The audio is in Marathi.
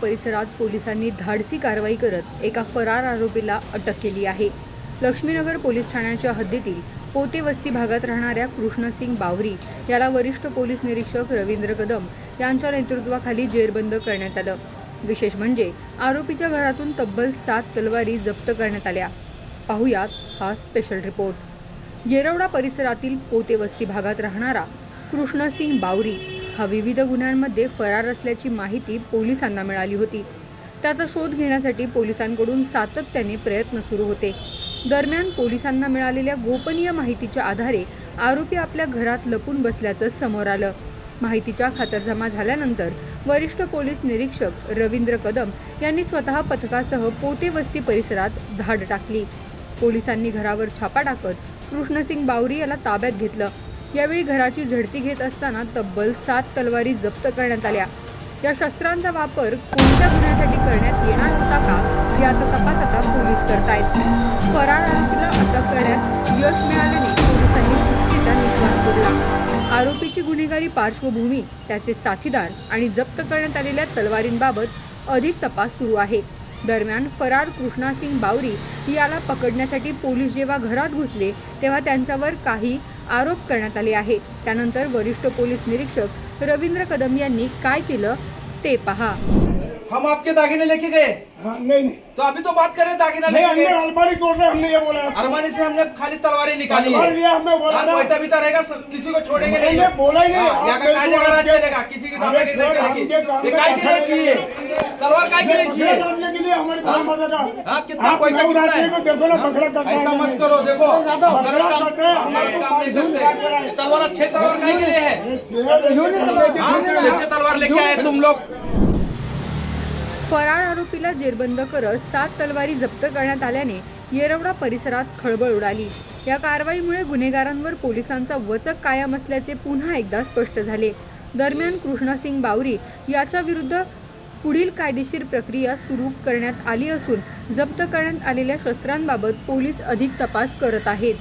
परिसरात पोलिसांनी धाडसी कारवाई करत एका फरार आरोपीला अटक केली आहे। लक्ष्मीनगर पोलीस ठाण्याच्या हद्दीतील पोते वस्ती भागात राहणाऱ्या कृष्णसिंग बावरी याला वरिष्ठ पोलीस निरीक्षक रवींद्र कदम यांच्या नेतृत्वाखाली जेरबंद करण्यात आलं। विशेष म्हणजे आरोपीच्या घरातून तब्बल 7 तलवारी जप्त करण्यात आल्या। पाहुयात हा स्पेशल रिपोर्ट। येरवडा परिसरातील पोते वस्ती भागात राहणारा कृष्णसिंग बावरी हा विविध गुन्ह्यांमध्ये फरार असल्याची माहिती पोलिसांना मिळाली होती। त्याचा शोध घेण्यासाठी पोलिसांकडून सातत्याने प्रयत्न सुरू होते। दरम्यान पोलिसांना मिळालेल्या गोपनीय माहितीच्या आधारे आरोपी आपल्या घरात लपून बसल्याचं समोर आलं। माहितीच्या खातरजमा झाल्यानंतर वरिष्ठ पोलीस निरीक्षक रवींद्र कदम यांनी स्वतः पथकासह पोते वस्ती परिसरात धाड टाकली। पोलिसांनी घरावर छापा टाकत कृष्णसिंग बावरी याला ताब्यात घेतलं। यावेळी घराची झडती घेत असताना तब्बल 7 तलवारी जप्त करण्यात आल्या। या शस्त्रांचा वापर कोणत्या गुन्ह्यासाठी करण्यात येणार होता का याचा तपास आता पोलीस करतायत। फरार आरोपीला अटक करण्यात यश मिळाल्याने पोलिसांनी सुटकेचा निश्वास सोडला। आरोपीची गुन्हेगारी पार्श्वभूमी, त्याचे साथीदार आणि जप्त करण्यात आलेल्या तलवारींबाबत अधिक तपास सुरू आहे। दरम्यान फरार कृष्णसिंग बावरी याला पकडण्यासाठी पोलीस जेव्हा घरात घुसले तेव्हा त्यांच्यावर काही आरोप करण्यात आले आहे। त्यानंतर वरिष्ठ पोलीस निरीक्षक रवींद्र कदम यांनी काय केलं ते पहा। हम आपके दागिने लेके गए। हाँ, नहीं तो अभी तो बात कर रहे हैं दागिना नहीं, लेके हमने गए। अलमारी तोड़ रहे, हमने ये बोला अरमानी से हमने खाली तलवारें निकाली अलमारी है। लिया, हमने बोला ना कोयता भी रहेगा, किसी को छोड़ेंगे नहीं। हमने बोला ही नहीं। हाँ, यहाँ का कायदे का राज चलेगा, किसी की दादागिरी नहीं चलेगी। ये काय के लिए चाहिए? तलवार काय के लिए चाहिए? डालने के लिए हमारे काम मदद हाँ, कितना आप कोयता कितना नवरात्रि है? में देखो ना बकरा कटता है। ऐसा मत करो, देखो बकरा गलत कटता है, काम हमारे को काम नहीं पानी क्या करते। करा है? ये तलवार अच्छे तलवार काय के लिए है? हाँ, अच्छे तलवार लेके आए तुम लोग। फरार आरोपीला जेरबंद करत 7 तलवारी जप्त करण्यात आल्याने येरवडा परिसरात खळबळ उडाली। या कारवाईमुळे गुन्हेगारांवर पोलिसांचा वचक कायम असल्याचे पुन्हा एकदा स्पष्ट झाले। दरम्यान कृष्णसिंग बावरी याच्या विरुद्ध पुढील कायदेशीर प्रक्रिया सुरू करण्यात आली असून जप्त करण्यात आलेल्या शस्त्रांबाबत पोलीस अधिक तपास करत आहेत।